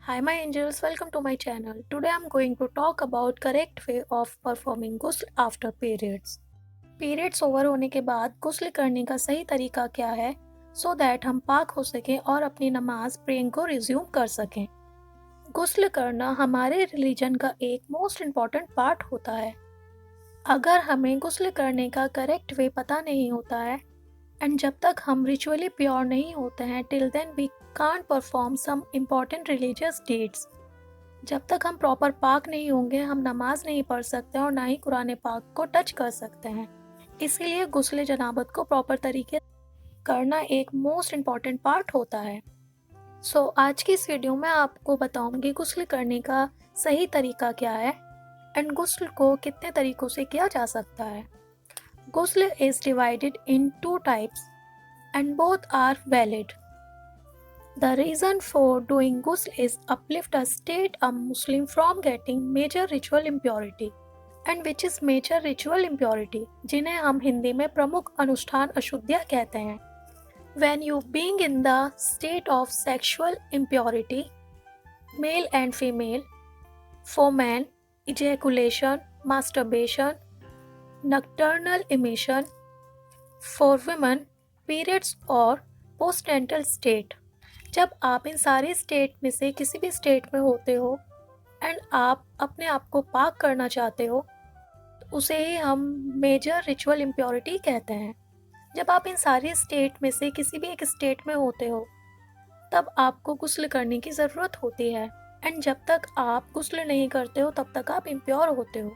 Hi my angels, welcome to my channel. Today I'm going to talk about correct way of performing ghusl after periods. Periods over होने के बाद गुस्ल करने का सही तरीका क्या है सो दैट हम पाक हो सकें और अपनी नमाज प्रेइंग को रिज्यूम कर सकें। गुस्ल करना हमारे रिलीजन का एक मोस्ट इम्पॉर्टेंट पार्ट होता है। अगर हमें गुस्ल करने का करेक्ट वे पता नहीं होता है एंड जब तक हम रिचुअली प्योर नहीं होते हैं till then we can't perform some important religious dates. जब तक हम प्रॉपर पाक नहीं होंगे हम नमाज नहीं पढ़ सकते और ना ही कुरान पाक को टच कर सकते हैं। इसीलिए गुस्ल जनाबत को प्रॉपर तरीके करना एक मोस्ट इम्पॉर्टेंट पार्ट होता है। आज की इस वीडियो में आपको बताऊंगी गुस्ल करने का सही तरीका क्या है एंड गुस्ल को कितने तरीकों से किया जा सकता है। Ghusl is divided in two types and both are valid. The reason for doing ghusl is uplift a state a Muslim from getting major ritual impurity. And which is major ritual impurity, जिन्हें हम हिंदी में प्रमुख अनुष्ठान अशुद्धियाँ कहते हैं। When you being in the state of sexual impurity, male and female, for man, ejaculation, masturbation, nocturnal emission, for women, periods और postnatal state। जब आप इन सारे स्टेट में से किसी भी स्टेट में होते हो एंड आप अपने आप को पाक करना चाहते हो तो उसे ही हम मेजर रिचुअल इम्प्योरिटी कहते हैं। जब आप इन सारे स्टेट में से किसी भी एक स्टेट में होते हो तब आपको गुस्ल करने की ज़रूरत होती है एंड जब तक आप गुस्ल नहीं करते हो तब तक आप इम्प्योर होते हो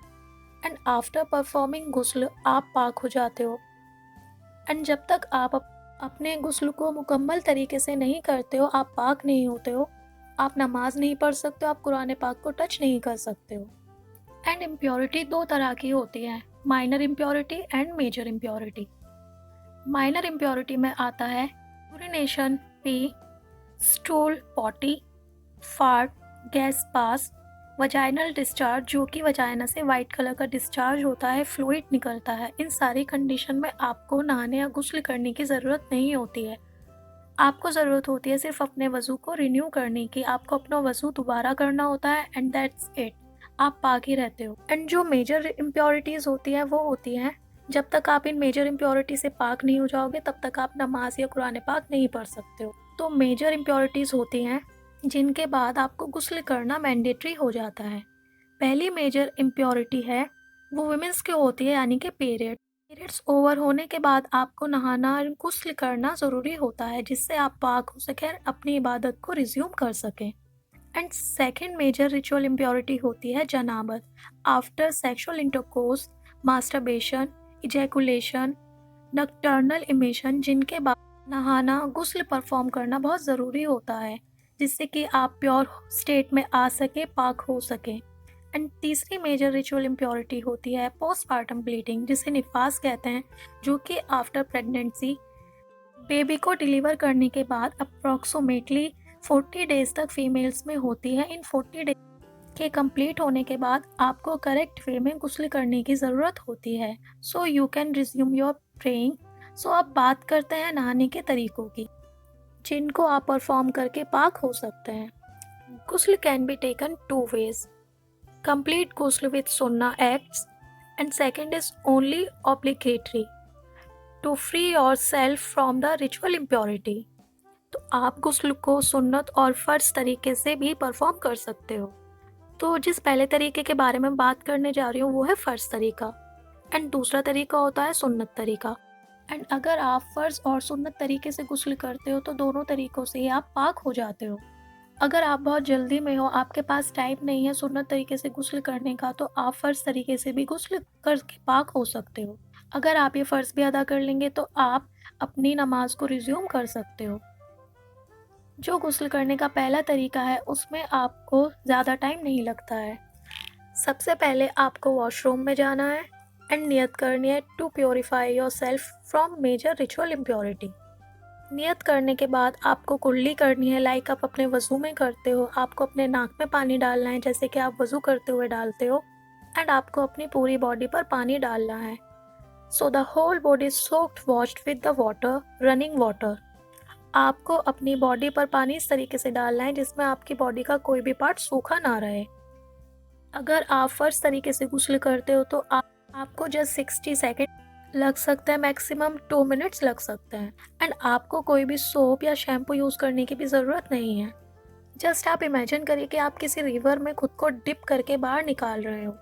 एंड आफ्टर परफॉर्मिंग गुस्ल आप पाक हो जाते हो। एंड जब तक आप अपने गुस्ल को मुकम्मल तरीके से नहीं करते हो आप पाक नहीं होते हो, आप नमाज नहीं पढ़ सकते हो, आप कुरान पाक को टच नहीं कर सकते हो। एंड इम्प्योरिटी दो तरह की होती है, minor impurity and major impurity. Minor impurity में आता है urination, pee, stool, potty, fart, gas pass, vaginal discharge जो कि वजाइना से वाइट कलर का डिस्चार्ज होता है, फ्लूइड निकलता है। इन सारी कंडीशन में आपको नहाने या गुस्ल करने की ज़रूरत नहीं होती है। आपको ज़रूरत होती है सिर्फ अपने वज़ू को रिन्यू करने की। आपको अपना वज़ू दोबारा करना होता है एंड दैट्स इट, आप पाक ही रहते हो। एंड जो मेजर इम्प्योरिटीज़ होती है वो होती हैं जब तक आप इन मेजर इम्प्योरिटी से पाक नहीं हो जाओगे तब तक आप नमाज या कुरान पाक नहीं पढ़ सकते हो। तो मेजर इम्प्योरिटीज़ होती हैं जिनके बाद आपको गुस्ल करना मैंडेटरी हो जाता है। पहली मेजर इम्प्योरिटी है वो वुमेंस की होती है यानी कि पीरियड्स ओवर होने के बाद आपको नहाना और गुस्ल करना ज़रूरी होता है जिससे आप पाक हो सकें अपनी इबादत को रिज्यूम कर सकें। And second major ritual impurity होती है जनाबत after sexual intercourse, masturbation, ejaculation, nocturnal emission, जिनके बाद नहाना गुस्ल परफॉर्म करना बहुत ज़रूरी होता है जिससे कि आप प्योर स्टेट में आ सके, पाक हो सके। एंड तीसरी मेजर रिचुअल इम्प्योरिटी होती है पोस्टपार्टम ब्लीडिंग जिसे निफास कहते हैं, जो कि आफ्टर प्रेगनेंसी बेबी को डिलीवर करने के बाद अप्रॉक्सीमेटली 40 डेज तक फीमेल्स में होती है। इन 40 डेज के कंप्लीट होने के बाद आपको करेक्ट वे में गुस्ल करने की ज़रूरत होती है so you can resume your praying. So अब बात करते हैं नहाने के तरीकों की जिनको आप परफॉर्म करके पाक हो सकते हैं। गुस्ल can be taken two ways, complete गुस्ल विद सुन्ना acts and second is only obligatory to free your self from the ritual impurity. तो आप गुस्ल को सुन्नत और फ़र्ज तरीके से भी परफॉर्म कर सकते हो। तो जिस पहले तरीके के बारे में बात करने जा रही हूँ वो है फ़र्ज तरीका एंड दूसरा तरीका होता है सुन्नत तरीका। एंड अगर आप फ़र्ज़ और सुन्नत तरीके से गुस्ल करते हो तो दोनों तरीक़ों से ही आप पाक हो जाते हो। अगर आप बहुत जल्दी में हो, आपके पास टाइम नहीं है सुन्नत तरीके से गुस्ल करने का, तो आप फ़र्ज़ तरीके से भी गुस्ल करके पाक हो सकते हो। अगर आप ये फ़र्ज़ भी अदा कर लेंगे तो आप अपनी नमाज को रिज्यूम कर सकते हो। जो गुस्ल करने का पहला तरीका है उसमें आपको ज़्यादा टाइम नहीं लगता है। सबसे पहले आपको वॉशरूम में जाना है एंड नियत करनी है to purify your self from major ritual impurity. नियत करने के बाद आपको कुल्ली करनी है लाइक आप अपने वज़ू में करते हो। आपको अपने नाक में पानी डालना है जैसे कि आप वज़ू करते हुए डालते हो एंड आपको अपनी पूरी बॉडी पर पानी डालना है। So the whole body soaked washed with the water, running water. आपको अपनी बॉडी पर पानी इस तरीके से डालना है जिसमें आपकी बॉडी का कोई भी पार्ट सूखा ना रहे। अगर आप फर्स्ट तरीके से गुस्ल करते हो तो आपको जस्ट 60 सेकेंड लग सकता है, मैक्सिमम 2 मिनट्स लग सकते हैं। एंड आपको कोई भी सोप या शैम्पू यूज़ करने की भी ज़रूरत नहीं है। जस्ट आप इमेजिन करिए कि आप किसी रिवर में खुद को डिप करके बाहर निकाल रहे हो।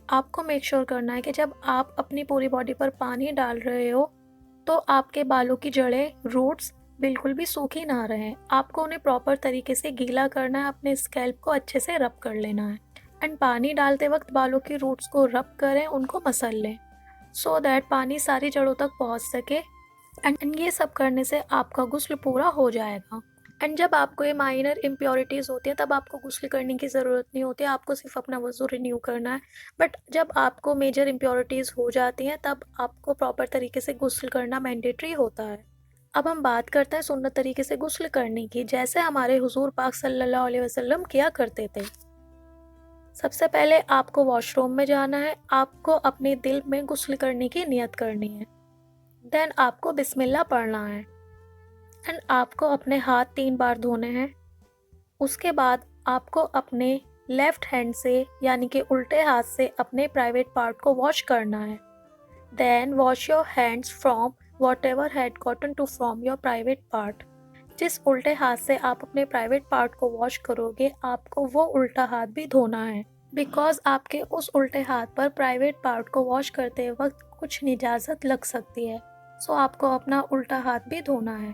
आपको मेक श्योर करना है कि जब आप अपनी पूरी बॉडी पर पानी डाल रहे हो तो आपके बालों की जड़ें, रूट्स बिल्कुल भी सूखी ना रहें। आपको उन्हें प्रॉपर तरीके से गीला करना है, अपने स्कैल्प को अच्छे से रब कर लेना है। एंड पानी डालते वक्त बालों की रूट्स को रब करें, उनको मसल लें सो दैट पानी सारी जड़ों तक पहुंच सके। एंड ये सब करने से आपका गुस्ल पूरा हो जाएगा। एंड जब आपको ये माइनर इम्प्योरिटीज़ होती हैं तब आपको गुस्ल करने की ज़रूरत नहीं होती, आपको सिर्फ अपना वज़ू रिन्यू करना है। बट जब आपको मेजर इम्प्योरिटीज़ हो जाती हैं तब आपको प्रॉपर तरीके से गुस्ल करना मैंडेटरी होता है। अब हम बात करते हैं सुन्नत तरीके से गुस्ल करने की, जैसे हमारे हुजूर पाक सल्लल्लाहु अलैहि वसल्लम किया करते थे। सबसे पहले आपको वॉशरूम में जाना है, आपको अपने दिल में गुस्ल करने की नियत करनी है। देन आपको बिस्मिल्लाह पढ़ना है एंड आपको अपने हाथ 3 बार धोने हैं। उसके बाद आपको अपने लेफ्ट हैंड से यानी कि उल्टे हाथ से अपने प्राइवेट पार्ट को वॉश करना है। Then wash your hands from whatever had gotten to from your private part. जिस उल्टे हाथ से आप अपने प्राइवेट पार्ट को वॉश करोगे आपको वो उल्टा हाथ भी धोना है, बिकॉज आपके उस उल्टे हाथ पर प्राइवेट पार्ट को वॉश करते वक्त कुछ निजाजत लग सकती है। सो आपको अपना उल्टा हाथ भी धोना है।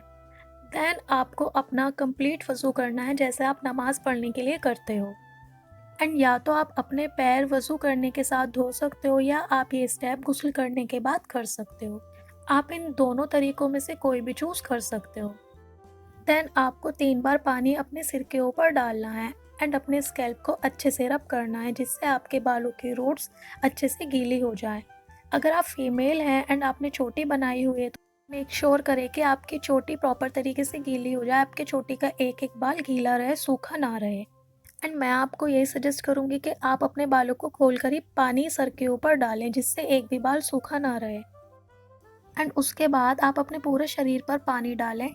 देन आपको अपना कंप्लीट वज़ू करना है जैसे आप नमाज़ पढ़ने के लिए करते हो। एंड या तो आप अपने पैर वज़ू करने के साथ धो सकते हो या आप ये स्टेप गुस्ल करने के बाद कर सकते हो। आप इन दोनों तरीकों में से कोई भी चूज़ कर सकते हो। देन आपको 3 बार पानी अपने सिर के ऊपर डालना है एंड अपने स्कैल्प को अच्छे से रब करना है जिससे आपके बालों की रूट्स अच्छे से गीली हो जाए। अगर आप फीमेल हैं एंड आपने चोटी बनाई हुई है तो मेक श्योर करें कि आपकी चोटी प्रॉपर तरीके से गीली हो जाए, आपके चोटी का एक एक बाल गीला रहे, सूखा ना रहे। एंड मैं आपको यही सजेस्ट करूँगी कि आप अपने बालों को खोलकर ही पानी सर के ऊपर डालें जिससे एक भी बाल सूखा ना रहे। एंड उसके बाद आप अपने पूरे शरीर पर पानी डालें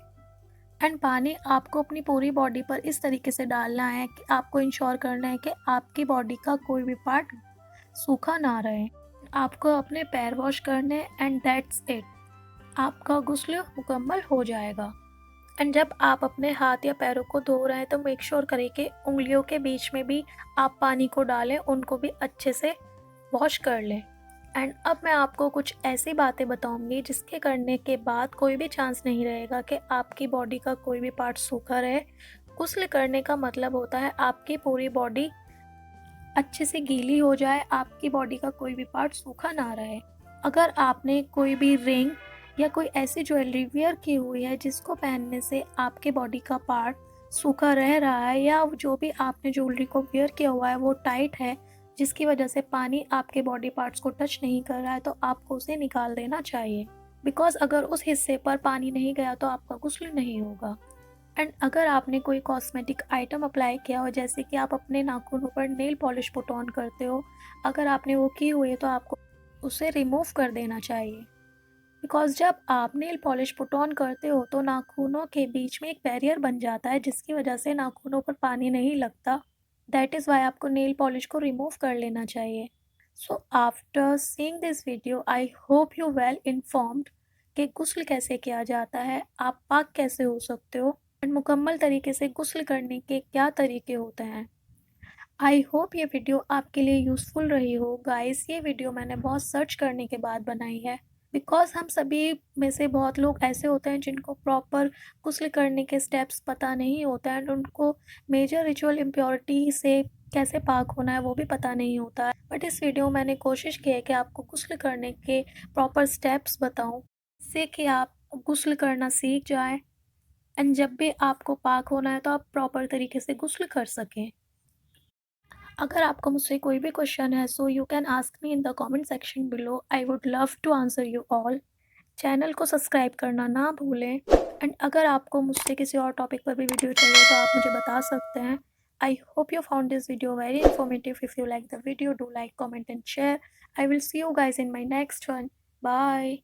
एंड पानी आपको अपनी पूरी बॉडी पर इस तरीके से डालना है कि आपको इंश्योर करना है कि आपकी बॉडी का कोई भी पार्ट सूखा ना रहे। आपको अपने पैर वॉश करने एंड दैट्स इट, आपका गुस्ल मुकम्मल हो जाएगा। एंड जब आप अपने हाथ या पैरों को धो रहे हैं तो मेक श्योर करें कि उंगलियों के बीच में भी आप पानी को डालें, उनको भी अच्छे से वॉश कर लें। एंड अब मैं आपको कुछ ऐसी बातें बताऊंगी जिसके करने के बाद कोई भी चांस नहीं रहेगा कि आपकी बॉडी का कोई भी पार्ट सूखा रहे। गुस्ल करने का मतलब होता है आपकी पूरी बॉडी अच्छे से गीली हो जाए, आपकी बॉडी का कोई भी पार्ट सूखा ना रहे। अगर आपने कोई भी रिंग या कोई ऐसी ज्वेलरी वियर की हुई है जिसको पहनने से आपके बॉडी का पार्ट सूखा रह रहा है या जो भी आपने ज्वेलरी को वियर किया हुआ है वो टाइट है जिसकी वजह से पानी आपके बॉडी पार्ट्स को टच नहीं कर रहा है तो आपको उसे निकाल देना चाहिए, बिकॉज अगर उस हिस्से पर पानी नहीं गया तो आपका गुस्ल नहीं होगा। एंड अगर आपने कोई कॉस्मेटिक आइटम अप्लाई किया हो जैसे कि आप अपने नाखूनों पर नेल पॉलिश पुट ऑन करते हो, अगर आपने वो की हुई है तो आपको उसे रिमूव कर देना चाहिए, बिकॉज जब आप नेल पॉलिश पुट ऑन करते हो तो नाखूनों के बीच में एक बैरियर बन जाता है जिसकी वजह से नाखूनों पर पानी नहीं लगता। दैट इज़ वाई आपको नेल पॉलिश को रिमूव कर लेना चाहिए। So after seeing this video I hope you well informed कि गुस्ल कैसे किया जाता है, आप पाक कैसे हो सकते हो एंड मुकम्मल तरीके से गुस्ल करने के क्या तरीके होते हैं। आई होप ये वीडियो आपके लिए यूज़फुल रही हो गाइस। ये वीडियो मैंने बहुत सर्च करने के बाद बनाई है, बिकॉज हम सभी में से बहुत लोग ऐसे होते हैं जिनको प्रॉपर गुस्ल करने के स्टेप्स पता नहीं होता है एंड उनको मेजर रिचुअल इम्प्योरिटी से कैसे पाक होना है वो भी पता नहीं होता है। बट इस वीडियो में मैंने कोशिश की है कि आपको गुस्ल करने के प्रॉपर स्टेप्स बताऊं जिससे कि आप गुस्ल करना सीख जाएं एंड जब भी आपको पाक होना है तो आप प्रॉपर तरीके से गुस्ल कर सकें। अगर आपको मुझसे कोई भी क्वेश्चन है so you can ask me in the comment section below, I would love to answer you all. Channel को सब्सक्राइब करना ना भूलें एंड अगर आपको मुझसे किसी और टॉपिक पर भी वीडियो चाहिए तो आप मुझे बता सकते हैं। I hope you found this video very informative. If you like the video do like, comment and share. I will see you guys in my next one. Bye.